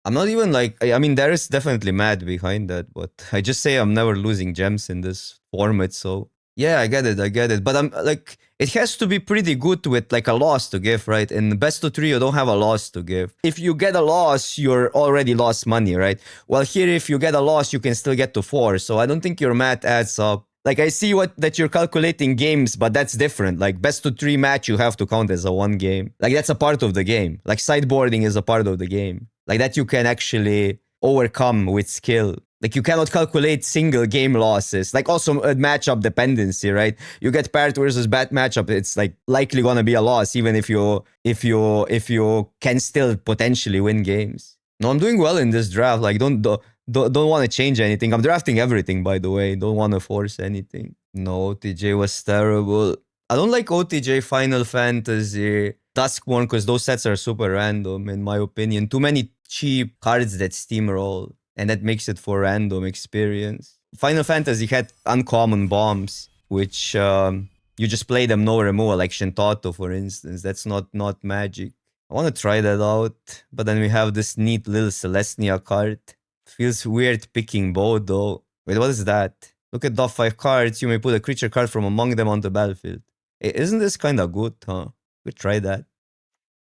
I'm not even like, I mean, there is definitely mad behind that, but I just say I'm never losing gems in this format, so yeah, I get it. But I'm like, it has to be pretty good with like a loss to give, right? In best of three, you don't have a loss to give. If you get a loss, you're already lost money, right? Well, here, if you get a loss, you can still get to 4. So I don't think your math adds up. Like, I see that you're calculating games, but that's different. Like, best of three match, you have to count as a 1 game. Like, that's a part of the game. Like, sideboarding is a part of the game. Like, that you can actually overcome with skill. Like, you cannot calculate single game losses. Like, also a matchup dependency, right? You get paired versus bad matchup, it's like likely gonna be a loss, even if you can still potentially win games. No, I'm doing well in this draft. Like, don't want to change anything. I'm drafting everything, by the way. Don't want to force anything. No, OTJ was terrible. I don't like OTJ Final Fantasy Duskborn because those sets are super random, in my opinion. Too many cheap cards that steamroll, and that makes it for random experience. Final Fantasy had uncommon bombs, which you just play them no removal, like Shintato, for instance. That's not magic. I want to try that out, but then we have this neat little Celestia card. Feels weird picking both, though. Wait, what is that? Look at top 5 cards. You may put a creature card from among them on the battlefield. Isn't this kind of good, huh? We try that.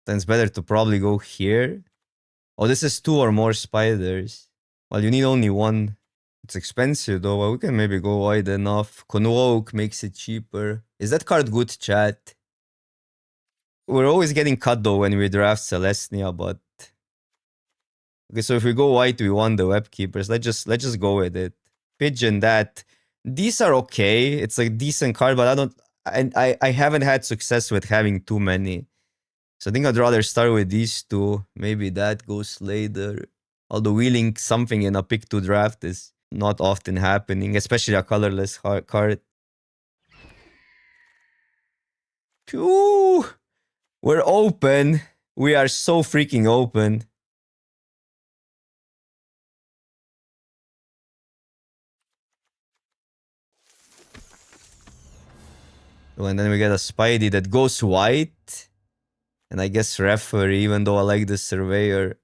Then it's better to probably go here. Oh, this is 2 or more spiders. Well, you need only 1. It's expensive, though. Well, we can maybe go wide enough. Convoke makes it cheaper. Is that card good, chat? We're always getting cut, though, when we draft Celestia, but... Okay, so if we go white, we want the web keepers. Let's just go with it. Pigeon that. These are okay. It's a decent card, but I haven't had success with having too many. So I think I'd rather start with these 2. Maybe that goes later. Although wheeling something in a pick 2 draft is not often happening, especially a colorless card. Phew! We're open. We are so freaking open. Oh, and then we get a Spidey that goes white. And I guess Referee, even though I like the Surveyor.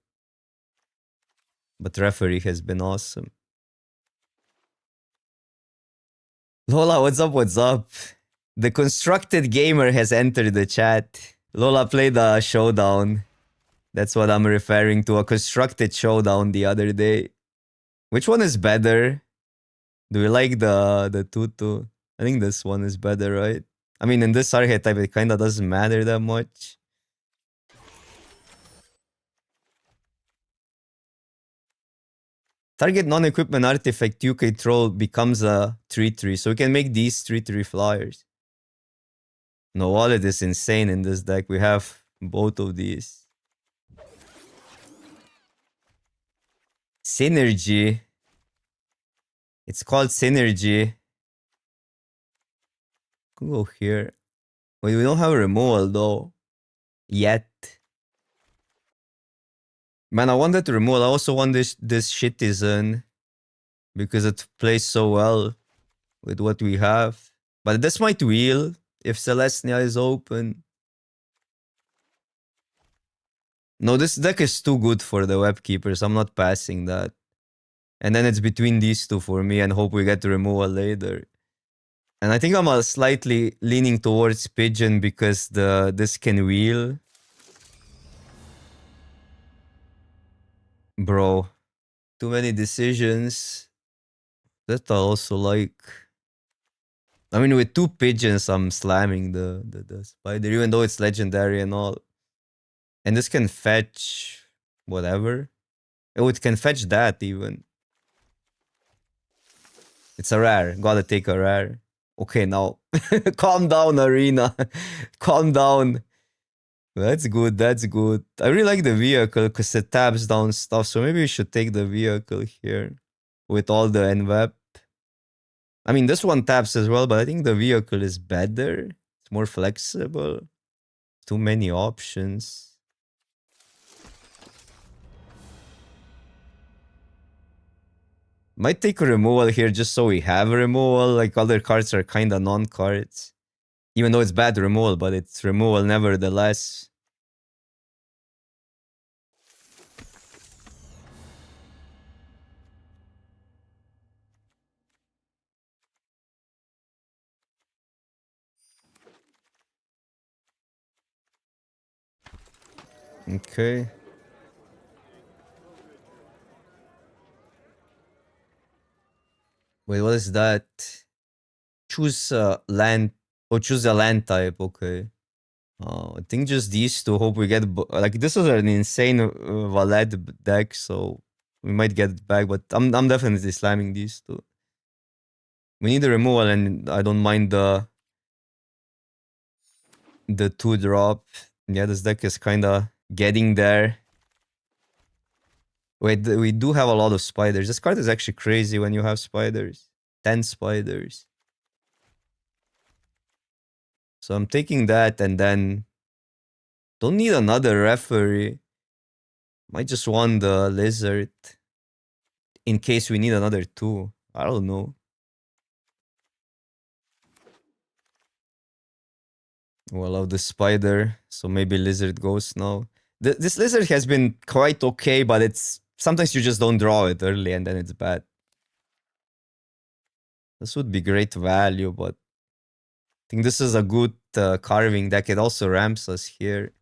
But Referee has been awesome. Lola, what's up? What's up? The constructed gamer has entered the chat. Lola played a showdown. That's what I'm referring to. A constructed showdown the other day. Which one is better? Do we like the Tutu? I think this one is better, right? I mean, in this archetype, it kind of doesn't matter that much. Target non-equipment artifact you control becomes a 3/3, so we can make these 3/3 flyers. No, wallet is insane in this deck. We have both of these. Synergy. It's called Synergy. Can go here. Wait, we don't have a removal though. Yet. Man, I wanted to remove. I also want this Shittizen because it plays so well with what we have. But this might wheel if Celestia is open. No, this deck is too good for the web keepers. I'm not passing that. And then it's between these 2 for me and hope we get the removal later. And I think I'm slightly leaning towards Pigeon because this can wheel. Bro, too many decisions. That I also like. I mean, with 2 pigeons, I'm slamming the spider, even though it's legendary and all. And this can fetch whatever. Oh, it can fetch that even. It's a rare. Gotta take a rare. Okay, now. Calm down, Arena. Calm down. That's good, that's good. I really like the vehicle because it taps down stuff. So maybe we should take the vehicle here. With all the NVAP. I mean, this one taps as well, but I think the vehicle is better. It's more flexible. Too many options. Might take a removal here just so we have a removal. Like other cards are kind of non-cards. Even though it's bad removal, but it's removal nevertheless. Okay. Wait, what is that? Choose land. Oh, choose a land type. Okay. I think just these two. Hope we get like this is an insane Valed deck, so we might get it back. But I'm definitely slamming these two. We need a removal, and I don't mind the 2-drop. Yeah, this deck is kind of getting there. Wait, we do have a lot of spiders. This card is actually crazy when you have spiders. 10 spiders. So I'm taking that and then don't need another referee. Might just want the lizard in case we need another 2. I don't know. Oh, I love the spider, so maybe lizard goes now. This lizard has been quite okay, but it's sometimes you just don't draw it early and then it's bad. This would be great value, but I think this is a good carving deck. It also ramps us here.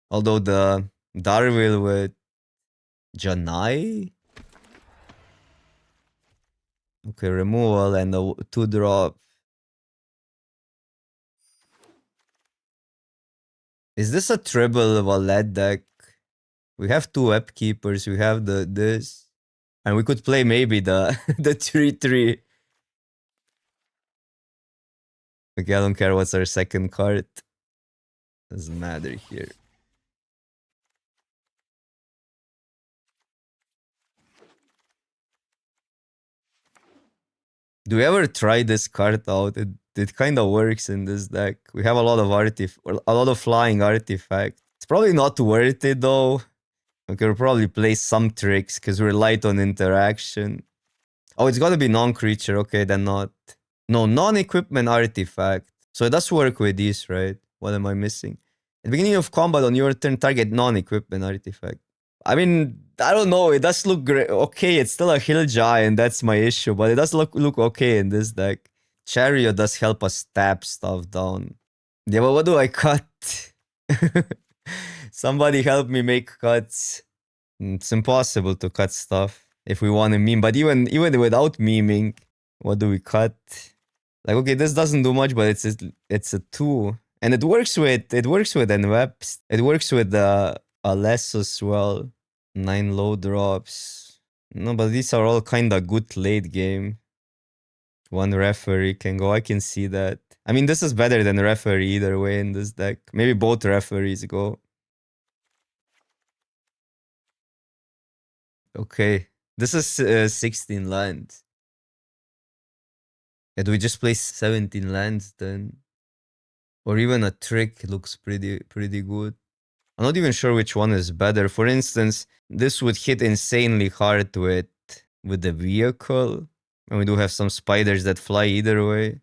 Although the Darvil with Janai? Okay, removal and a 2-drop. Is this a triple Valed deck? We have 2 Upkeepers, we have this. And we could play maybe the 3-3. Okay, I don't care what's our second card. Doesn't matter here. Do we ever try this card out? It kind of works in this deck. We have a lot of flying artifacts. It's probably not worth it though. We could probably play some tricks because we're light on interaction. Oh, it's gotta be non-creature. Okay, then not. No, non-equipment artifact. So it does work with these, right? What am I missing? At the beginning of combat on your turn, target non-equipment artifact. I mean, I don't know. It does look great. Okay, it's still a hill giant. That's my issue, but it does look okay in this deck. Chariot does help us tap stuff down. Yeah, but what do I cut? Somebody help me make cuts. It's impossible to cut stuff if we want to meme. But even without memeing, what do we cut? Like, okay, this doesn't do much, but it's a 2. And it works with Enweps. It works with less as well. 9 low drops. No, but these are all kind of good late game. 1 referee can go. I can see that. I mean, this is better than referee either way in this deck. Maybe both referees go. Okay. This is 16 lands. And we just play 17 lands then? Or even a trick looks pretty good. I'm not even sure which one is better. For instance, this would hit insanely hard with the vehicle. And we do have some spiders that fly either way.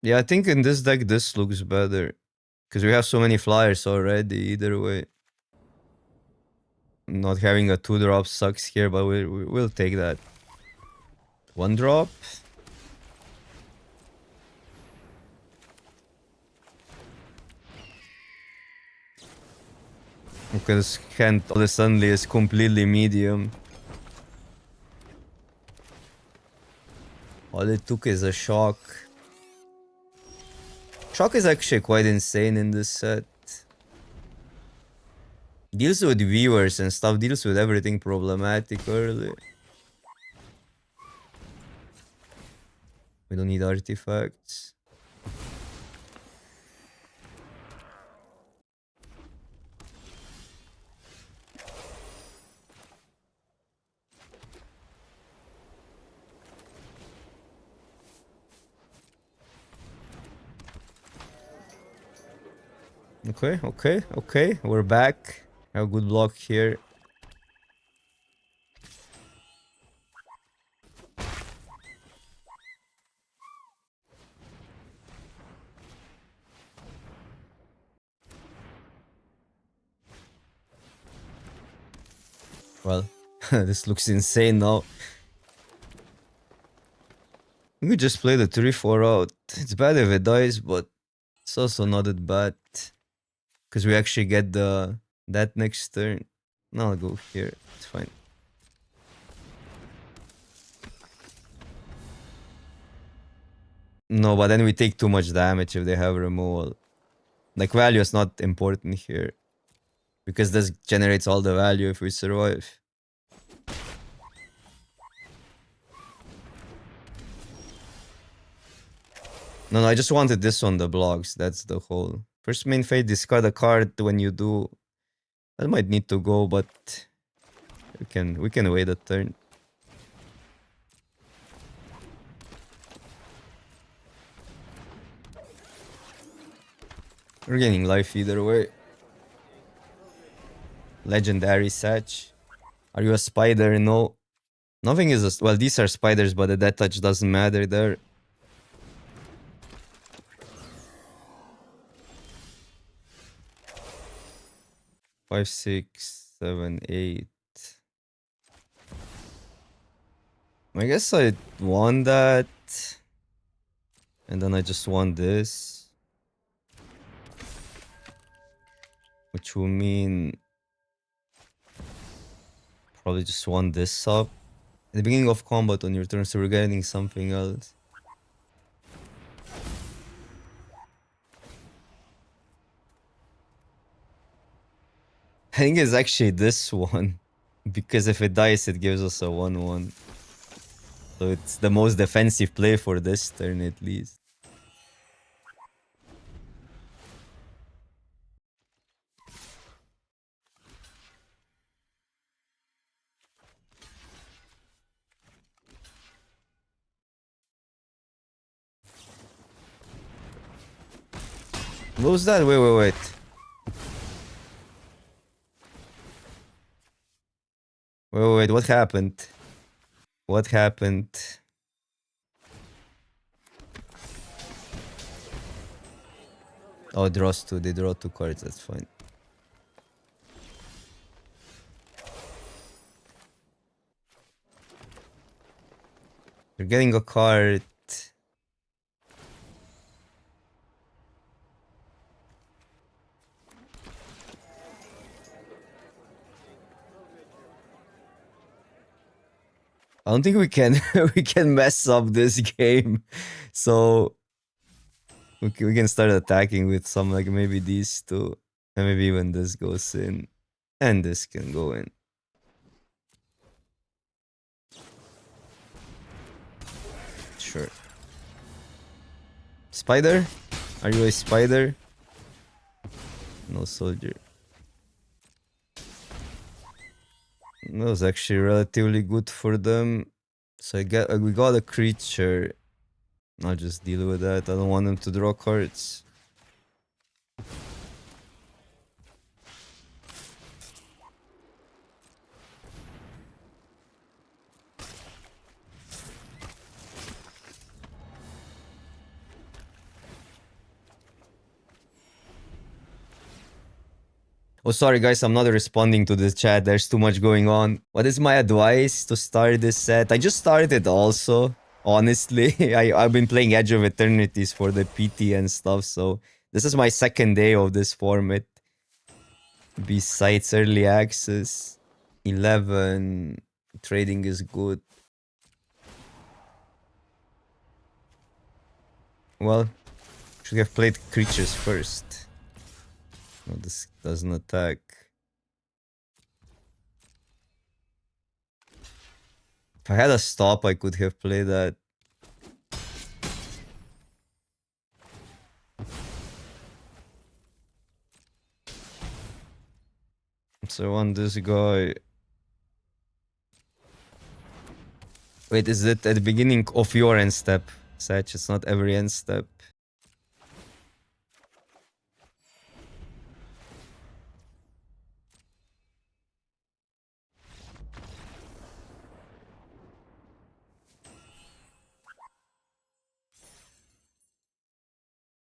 Yeah, I think in this deck this looks better. Because we have so many flyers already either way. Not having a 2-drop sucks here, but we'll take that. 1-drop? Okay, this hand all of a sudden is completely medium. All it took is a shock. Shock is actually quite insane in this set. Deals with viewers and stuff, deals with everything problematic early. We don't need artifacts. Okay. We're back. Have a good block here. Well, this looks insane now. We could just play the 3-4 out. It's bad if it dies, but it's also not that bad. Because we actually get that next turn. No, I'll go here. It's fine. No, but then we take too much damage if they have removal. Like, value is not important here. Because this generates all the value if we survive. No, I just wanted this on the blocks. That's the whole. First main phase, discard a card when you do. That might need to go, but we can wait a turn. We're getting life either way. Legendary Satch. Are you a spider? No. Nothing is a... Well, these are spiders, but the death touch doesn't matter there. Five, 6, 7, 8. I guess I won that. And then I just won this. Which will mean... Probably just won this up. At the beginning of combat on your turn, so we're getting something else. I think it's actually this one. Because if it dies, it gives us a 1-1. So it's the most defensive play for this turn at least. What was that? Wait. Wait, what happened? What happened? Oh, it draws 2. They draw 2 cards, that's fine. You're getting a card. I don't think we can we can mess up this game. So we can start attacking with some, like maybe these two. And maybe even this goes in. And this can go in. Sure. Spider? Are you a spider? No soldier. That was actually relatively good for them. So we got a creature. I'll just deal with that. I don't want them to draw cards. Oh, sorry guys, I'm not responding to this chat. There's too much going on. What is my advice to start this set? I just started it also, honestly. I've been playing Edge of Eternities for the PT and stuff, so this is my second day of this format. Besides early access, 11, trading is good. Well, should have played creatures first. No, this doesn't attack. If I had a stop, I could have played that. So on this guy. Wait, is it at the beginning of your end step, Satch? It's not every end step.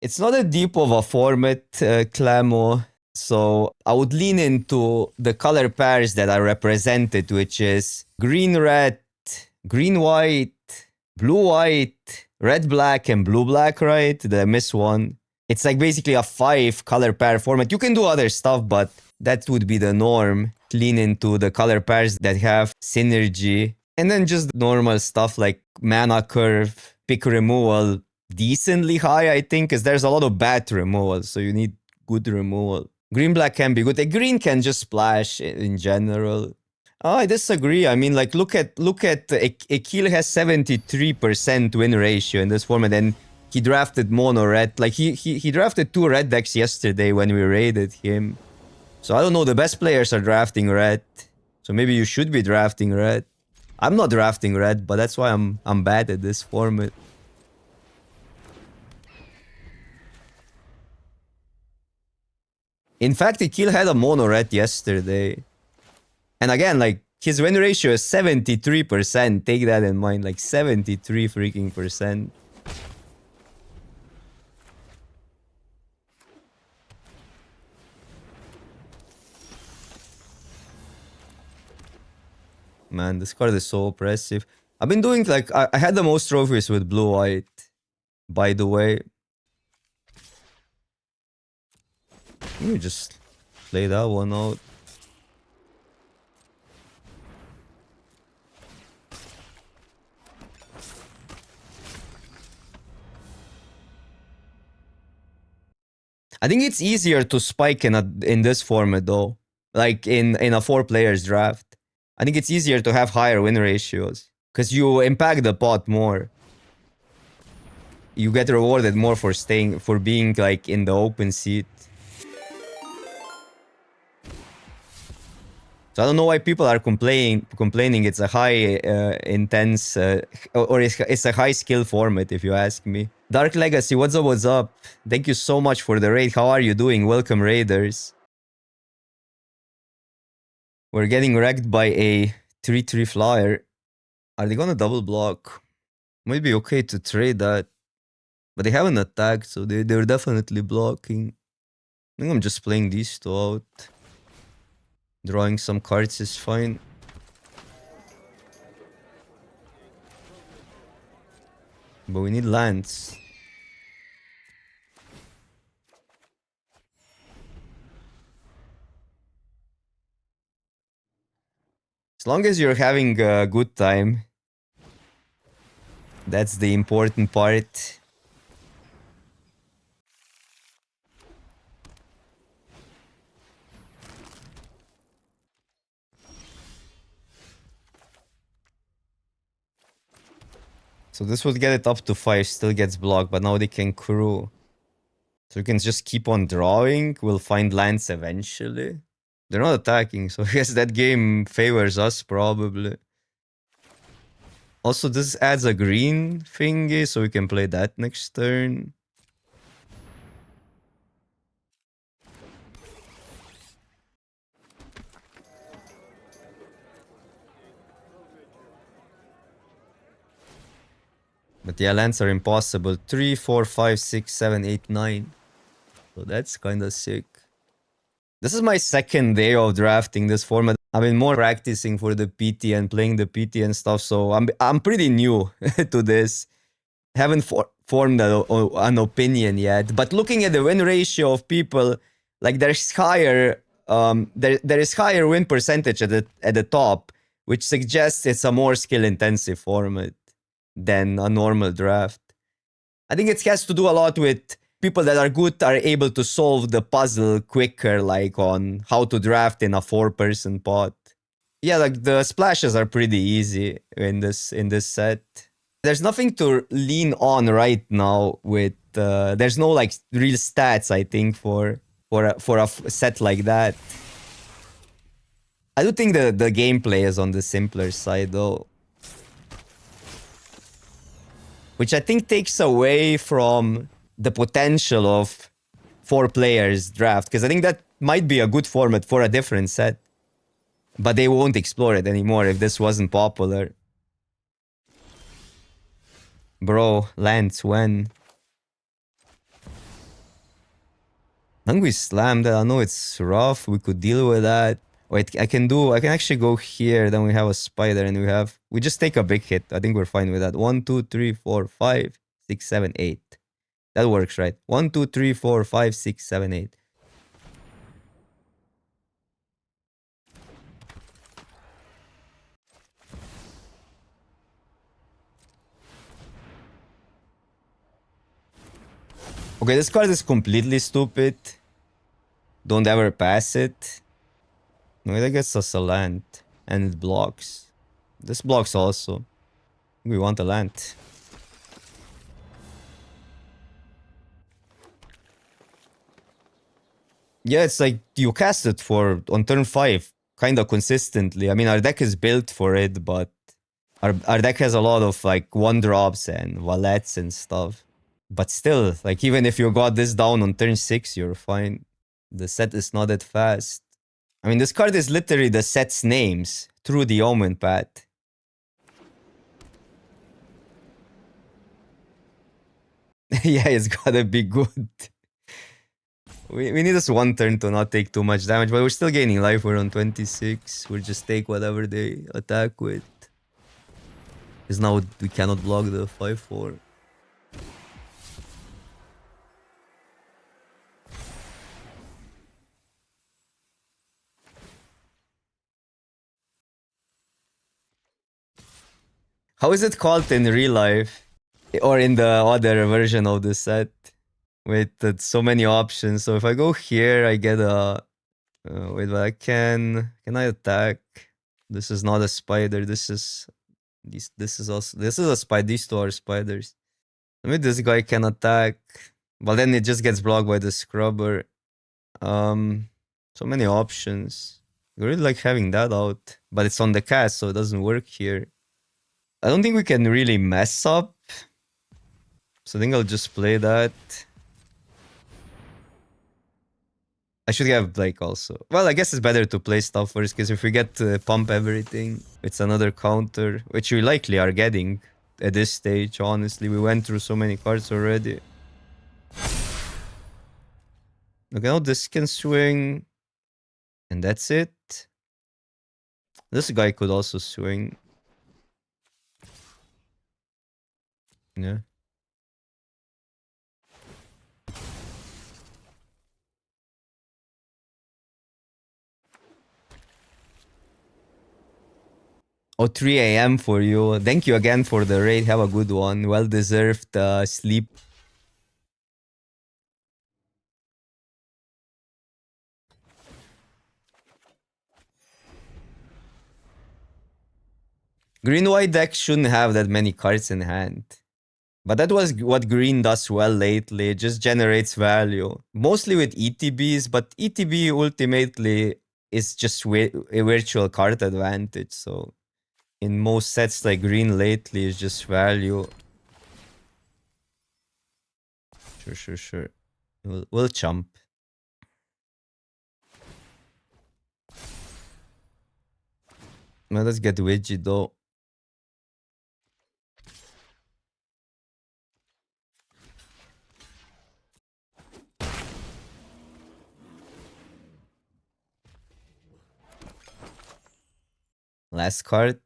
It's not a deep of a format, Clamo. So I would lean into the color pairs that are represented, which is green-red, green-white, blue-white, red-black, and blue-black, right? Did I miss one? It's like basically a 5 color pair format. You can do other stuff, but that would be the norm. Lean into the color pairs that have synergy. And then just normal stuff like mana curve, pick removal, decently high, I think, because there's a lot of bad removal, so you need good removal. Green-black can be good. A green can just splash in general. Oh, I disagree. I mean, like, look at Akil has 73% win ratio in this format, and he drafted mono red. Like, he drafted 2 red decks yesterday when we raided him. So I don't know, the best players are drafting red. So maybe you should be drafting red. I'm not drafting red, but that's why I'm bad at this format. In fact, Akil had a mono red yesterday. And again, like, his win ratio is 73%. Take that in mind, like 73 freaking percent. Man, this card is so oppressive. I've been doing, like, I had the most trophies with blue-white, by the way. Let me just play that one out. I think it's easier to spike in this format though. Like in a 4 players draft. I think it's easier to have higher win ratios. Because you impact the pot more. You get rewarded more for being like in the open seat. So I don't know why people are complaining it's a high intense or it's a high skill format if you ask me. Dark Legacy, what's up, what's up? Thank you so much for the raid. How are you doing? Welcome, raiders. We're getting wrecked by a 3-3 flyer. Are they gonna double block? Might be okay to trade that. But they haven't attacked, so they're definitely blocking. I think I'm just playing these 2 out. Drawing some cards is fine. But we need lands. As long as you're having a good time. That's the important part. So this would get it up to 5, still gets blocked, but now they can crew. So we can just keep on drawing. We'll find lands eventually. They're not attacking, so I guess that game favors us probably. Also, this adds a green thingy, so we can play that next turn. But yeah, lands are impossible. 3, 4, 5, 6, 7, 8, 9. So that's kind of sick. This is my second day of drafting this format. I've been more practicing for the PT and playing the PT and stuff, so I'm pretty new to this. Haven't formed an opinion yet. But looking at the win ratio of people, like there's higher there is higher win percentage at the top, which suggests it's a more skill intensive format than a normal draft. I think it has to do a lot with people that are good are able to solve the puzzle quicker, like on how to draft in a 4-person pot. Yeah, like the splashes are pretty easy in this set. There's nothing to lean on right now with there's no like real stats, I think, for a set like that. I do think the gameplay is on the simpler side though. Which I think takes away from the potential of 4 players draft. Because I think that might be a good format for a different set. But they won't explore it anymore if this wasn't popular. Bro, lands when? I think we slammed that. I know it's rough. We could deal with that. Wait, I can actually go here. Then we have a spider and we just take a big hit. I think we're fine with that. 1, 2, 3, 4, 5, 6, 7, 8. That works, right? 1, 2, 3, 4, 5, 6, 7, 8. Okay, this card is completely stupid. Don't ever pass it. No, it gets us a land. And it blocks. This blocks also. We want a land. Yeah, it's like you cast it for on turn 5 kind of consistently. I mean, our deck is built for it, but our deck has a lot of like 1-drops and wallets and stuff. But still, like even if you got this down on turn 6, you're fine. The set is not that fast. I mean, this card is literally the set's names through the Omenpath. Yeah, it's gotta be good. We need this one turn to not take too much damage, but we're still gaining life. We're on 26. We'll just take whatever they attack with. Because now we cannot block the 5-4. How is it called in real life? Or in the other version of the set? With so many options. So if I go here, I get a... wait, but I can... Can I attack? This is not a spider. This is... This is also... This is a spider. These two are spiders. Maybe this guy can attack. But then it just gets blocked by the scrubber. So many options. I really like having that out. But it's on the cast, so it doesn't work here. I don't think we can really mess up. So I think I'll just play that. I should have like also... Well, I guess it's better to play stuff first, because if we get to pump everything, it's another counter, which we likely are getting at this stage, honestly. We went through so many cards already. Okay, now this can swing. And that's it. This guy could also swing. Yeah. Oh, 3 a.m. for you. Thank you again for the raid. Have a good one. Well-deserved sleep. Green-white deck shouldn't have that many cards in hand. But that was what green does well lately. It just generates value. Mostly with ETBs, but ETB ultimately is just a virtual card advantage. So in most sets like green lately is just value. Sure. We'll chump. Let's get Widget though. Last card.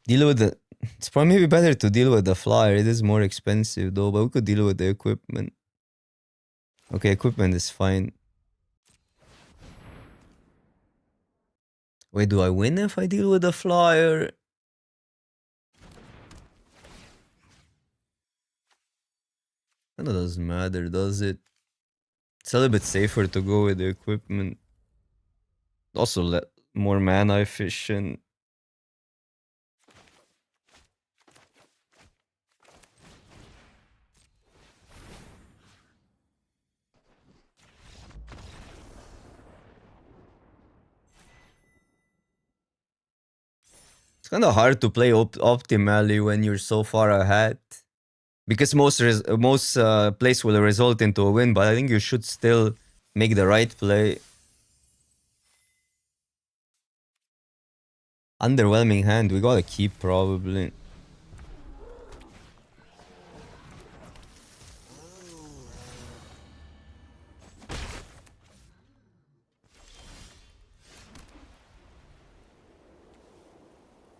Deal with the... It's probably maybe better to deal with the flyer. It is more expensive though, but we could deal with the equipment. Okay, equipment is fine. Wait, do I win if I deal with the flyer? Kinda doesn't matter, does it? It's a little bit safer to go with the equipment. Also, more mana efficient. It's kind of hard to play optimally when you're so far ahead. Because most plays will result into a win, but I think you should still make the right play. Underwhelming hand. We gotta keep probably.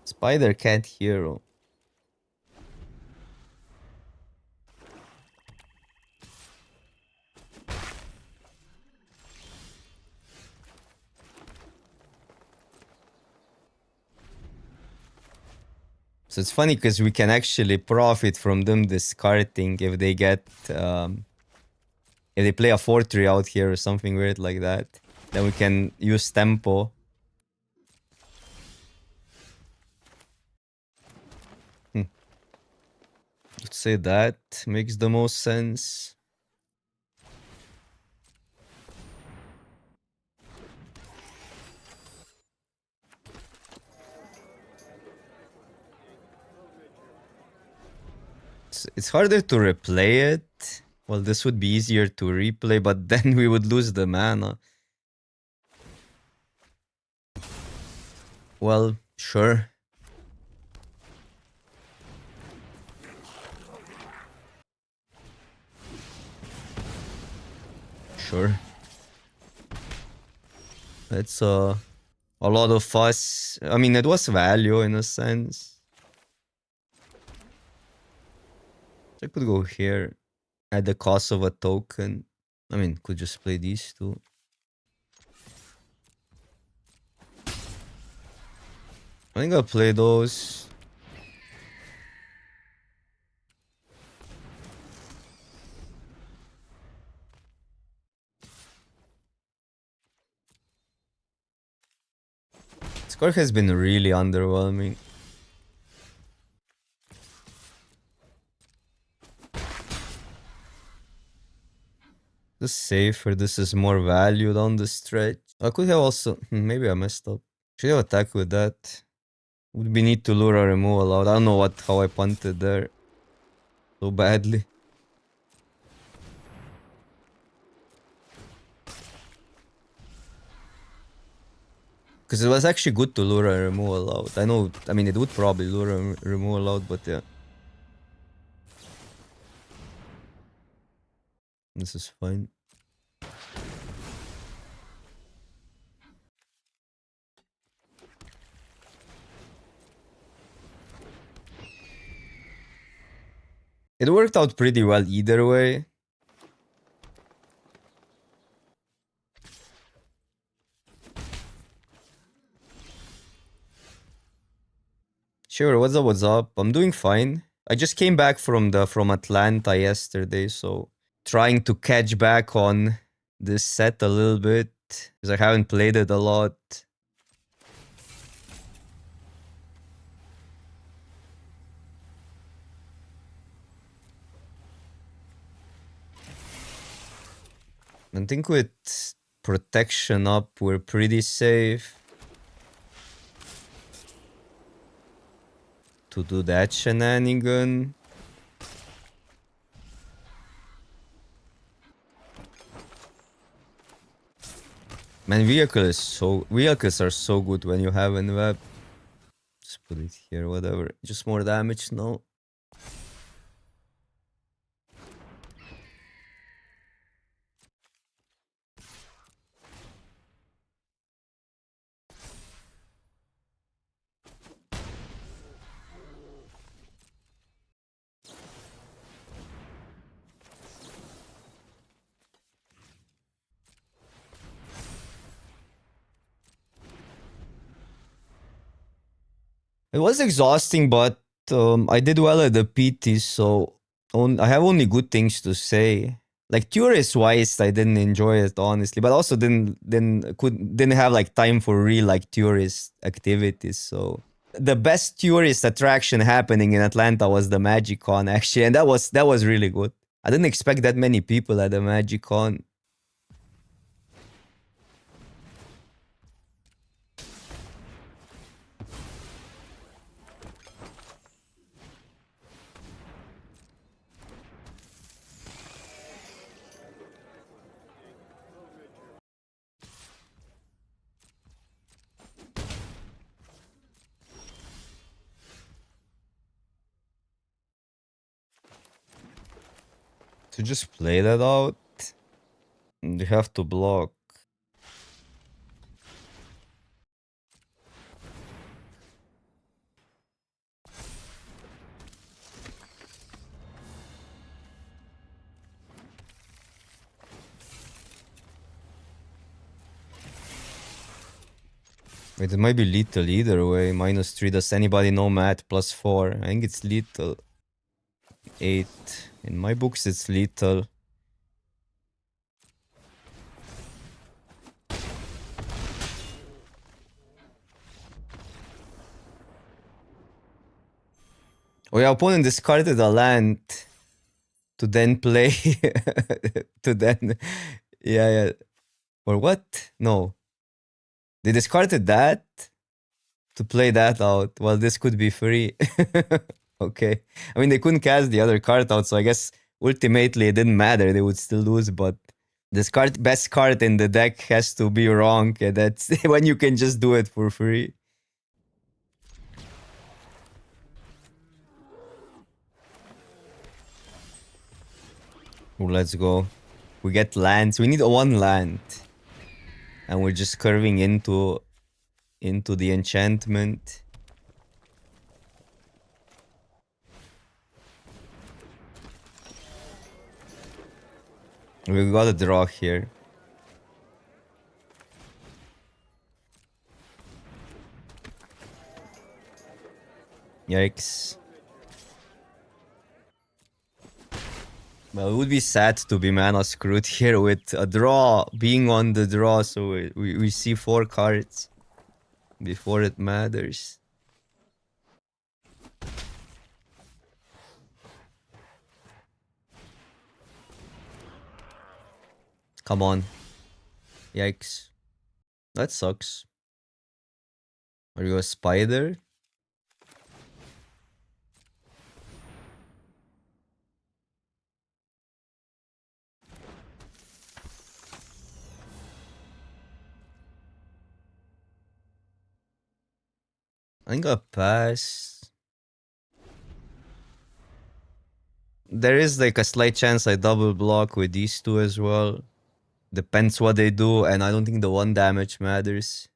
Spider Cat Hero. So it's funny because we can actually profit from them discarding if they get if they play a 4-3 out here or something weird like that. Then we can use tempo. Let's say that makes the most sense. It's harder to replay it. Well, this would be easier to replay, but then we would lose the mana. Well, sure. Sure. It's a lot of fuss. I mean, it was value in a sense. I could go here at the cost of a token. I mean, could just play these two. I think I'll play those. This card has been really underwhelming. This is safer. This is more value down the stretch. I could have also... maybe I messed up. Should have attacked with that. Would be need to lure a removal out. I don't know how I punted there so badly. Because it was actually good to lure a removal out. I mean, it would probably lure a removal out, but yeah. This is fine. It worked out pretty well either way. Sure, what's up? I'm doing fine. I just came back from Atlanta yesterday, so trying to catch back on this set a little bit because I haven't played it a lot. I think with protection up, we're pretty safe to do that shenanigan. Man, vehicles are so good when you have an web. Just put it here, whatever. Just more damage now. It was exhausting, but I did well at the PT, so I have only good things to say. Like tourist wise, I didn't enjoy it honestly, but also didn't have like time for real like tourist activities. So the best tourist attraction happening in Atlanta was the Magic Con actually, and that was really good. I didn't expect that many people at the Magic Con. To just play that out, you have to block. Wait, it might be lethal either way. -3. Does anybody know math? +4. I think it's lethal. 8. In my books, it's lethal. Oh, your opponent discarded a land to then play. to then. Yeah. Or what? No. They discarded that to play that out. Well, this could be free. Okay. I mean, they couldn't cast the other card out, so I guess ultimately it didn't matter. They would still lose, but this card, best card in the deck has to be wrong. And that's when you can just do it for free. Ooh, let's go. We get lands. We need one land. And we're just curving into the enchantment. We got a draw here. Yikes. Well, it would be sad to be mana screwed here with a draw being on the draw, so we see 4 cards before it matters. Come on. Yikes. That sucks. Are you a spider? I think I'll pass. There is like a slight chance I double block with these two as well. Depends what they do, and I don't think the 1 damage matters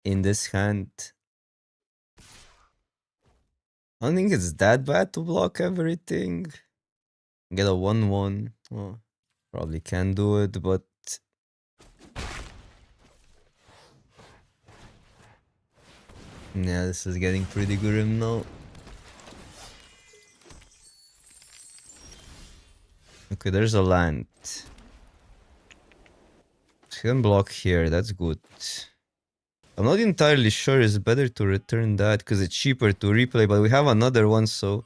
in this hand. I don't think it's that bad to block everything. Get a 1/1. Oh, probably can do it, but yeah, this is getting pretty grim now. Okay, there's a land. Can block here, that's good. I'm not entirely sure it's better to return that because it's cheaper to replay, but we have another one, so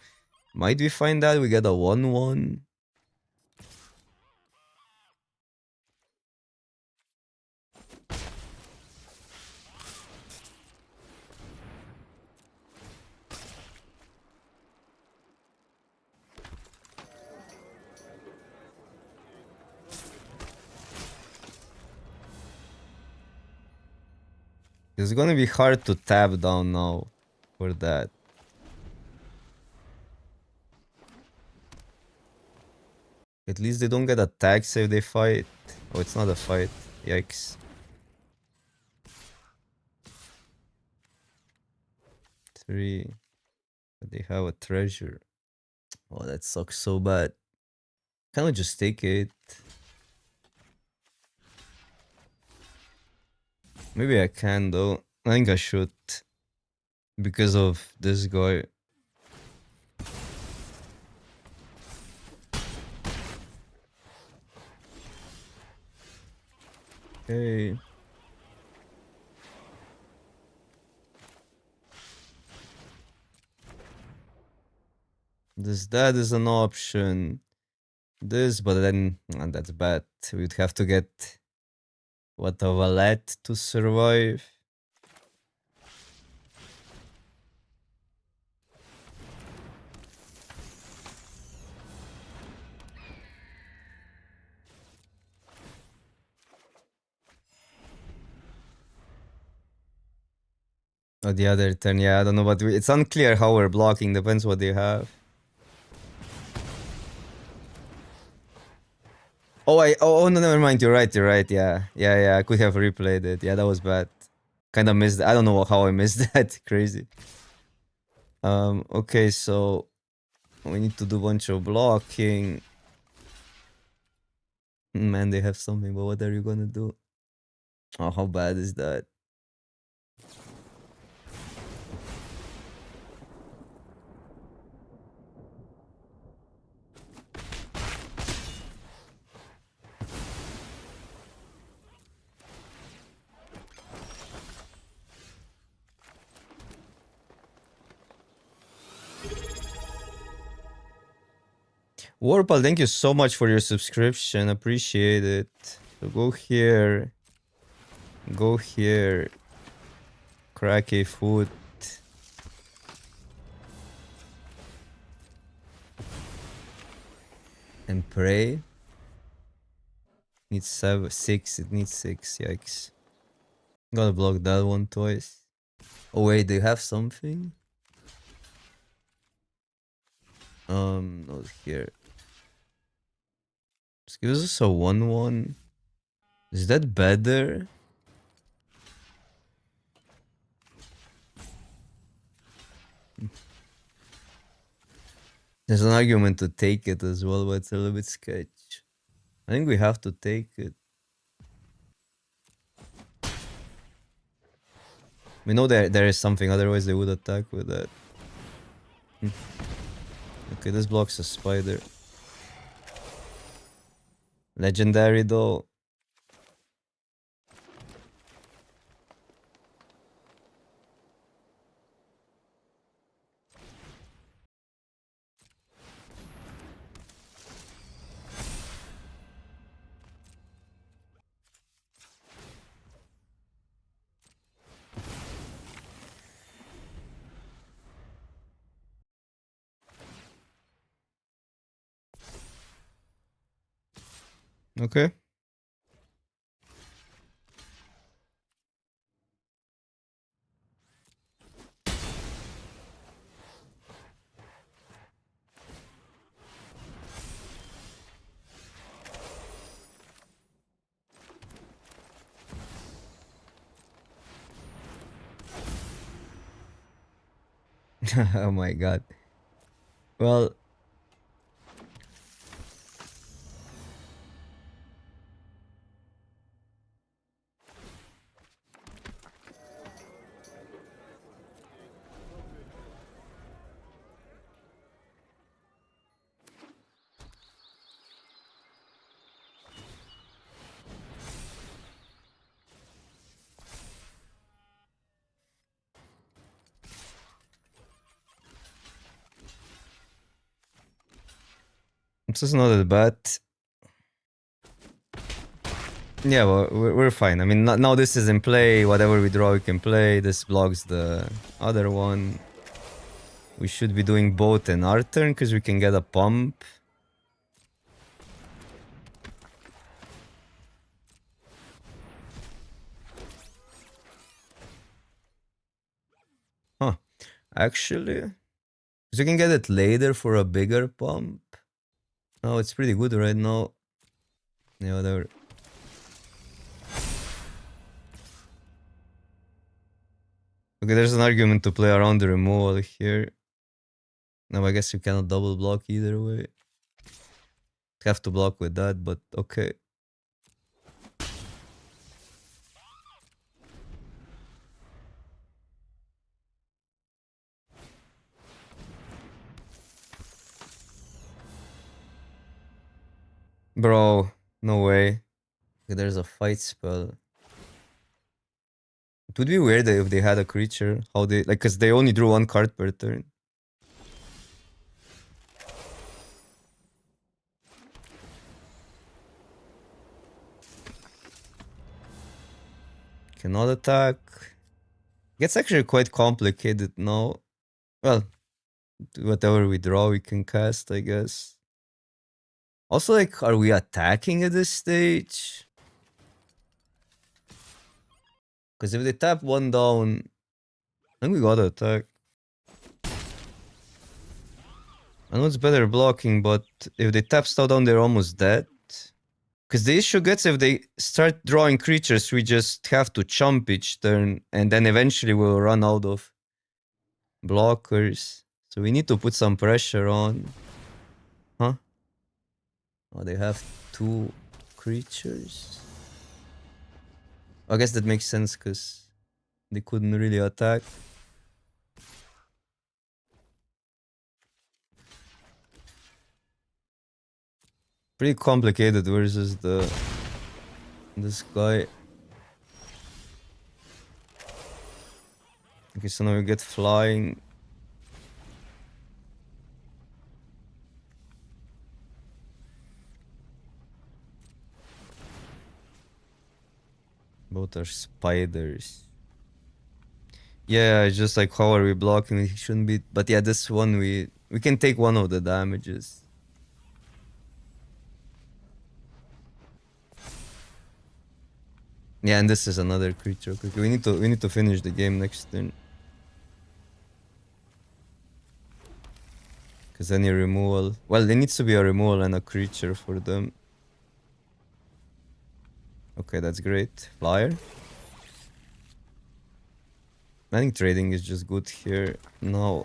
might we find that we get a 1/1? It's gonna be hard to tap down now for that. At least they don't get attacks if they fight. Oh, it's not a fight. Yikes. 3. But they have a treasure. Oh, that sucks so bad. Can I just take it? Maybe I can though. I think I should. Because of this guy. Okay. That is an option. This, but then that's bad. We'd have to get what, a valet to survive. Oh, the other turn, yeah, I don't know, but it's unclear how we're blocking. Depends what they have. Oh, no, never mind. You're right. Yeah. I could have replayed it. Yeah, that was bad. Kind of missed. I don't know how I missed that. Crazy. Okay, so we need to do a bunch of blocking. Man, they have something, but what are you gonna do? Oh, how bad is that? Warpal, thank you so much for your subscription. Appreciate it. So go here. Go here. Crack a foot. And pray. Needs 6. It needs 6. Yikes. Gotta block that one twice. Oh wait, they have something? Not here. This gives us a 1-1. Is that better? There's an argument to take it as well, but it's a little bit sketch. I think we have to take it. We know there is something, otherwise they would attack with that. Okay, this blocks a spider. Legendary though. Okay. Oh my god. Well, this is not that bad. Yeah, well, we're fine. I mean, now this is in play. Whatever we draw, we can play. This blocks the other one. We should be doing both in our turn because we can get a pump. Huh. Actually, because you can get it later for a bigger pump. No, it's pretty good right now. Yeah, whatever. Okay, there's an argument to play around the removal here. Now I guess you cannot double block either way. Have to block with that, but okay. Bro, no way. Okay, there's a fight spell. It would be weird if they had a creature. How they like, cause they only drew one card per turn. Cannot attack. Gets actually quite complicated now. Well, whatever we draw, we can cast, I guess. Also, like, are we attacking at this stage? Because if they tap one down, I think we gotta attack. I know it's better blocking, but if they tap stuff down, they're almost dead. Because the issue gets if they start drawing creatures, we just have to chump each turn, and then eventually we'll run out of blockers. So we need to put some pressure on. Huh? Oh, they have 2 creatures. I guess that makes sense because they couldn't really attack. Pretty complicated versus this guy. Okay, so now we get flying. Both are spiders. Yeah, it's just like how are we blocking? It shouldn't be. But yeah, this one we can take one of the damages. Yeah, and this is another creature. Okay, we need to finish the game next turn. Cause any removal. Well, there needs to be a removal and a creature for them. Okay, that's great. Flyer. I think trading is just good here. No.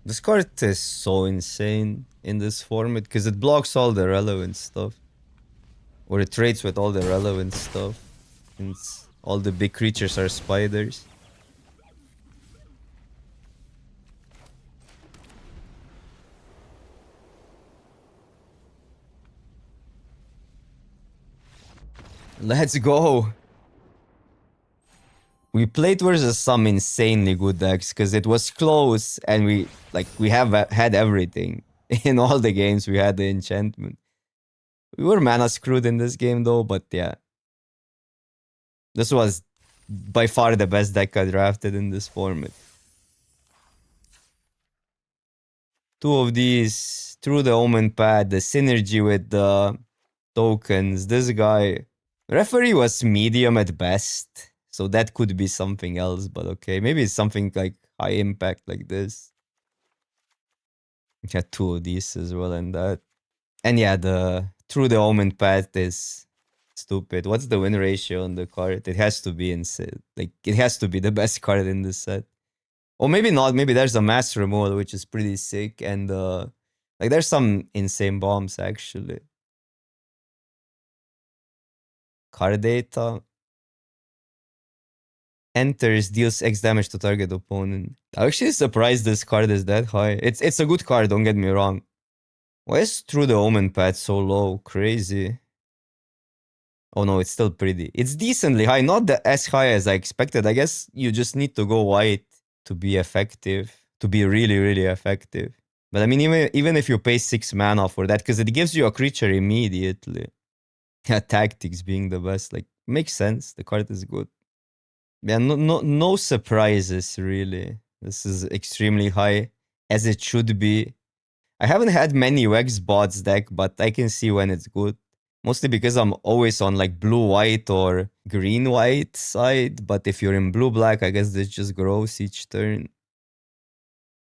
This card is so insane in this format because it blocks all the relevant stuff. Or it trades with all the relevant stuff. And all the big creatures are spiders. Let's go. We played versus some insanely good decks because it was close and we have had everything. In all the games we had the enchantment. We were mana screwed in this game though, but yeah. This was by far the best deck I drafted in this format. Two of these through the Omenpaths, the synergy with the tokens. This guy, referee was medium at best, so that could be something else. But okay, maybe it's something like high impact like this. Had two of these as well, and that, and yeah, the through the Omenpaths is stupid. What's the win ratio on the card? It has to be insane. Like it has to be the best card in this set. Or maybe not. Maybe there's a mass removal, which is pretty sick, and like there's some insane bombs actually. Card data. Enters, deals X damage to target opponent. I'm actually surprised this card is that high. It's a good card, don't get me wrong. Why is Through the Omenpaths so low? Crazy. Oh no, it's still pretty. It's decently high, not as high as I expected. I guess you just need to go white to be effective, to be really, really effective. But I mean, even if you pay 6 mana for that, because it gives you a creature immediately. Yeah, tactics being the best, like, makes sense. The card is good. Yeah, no surprises, really. This is extremely high, as it should be. I haven't had many Wex bots deck, but I can see when it's good. Mostly because I'm always on like blue-white or green-white side. But if you're in blue-black, I guess this just grows each turn.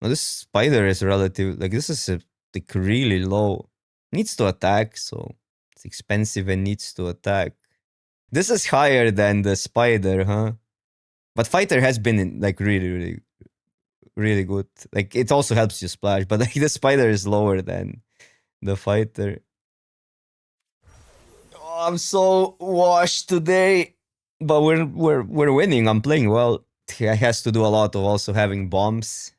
Well, this spider is relative. Like, this is like really low. Needs to attack, so it's expensive and needs to attack. This is higher than the spider, huh? But fighter has been like really, really good. Like, it also helps you splash, but like the spider is lower than the fighter. Oh, I'm so washed today, but we're winning. I'm playing well. It has to do a lot of also having bombs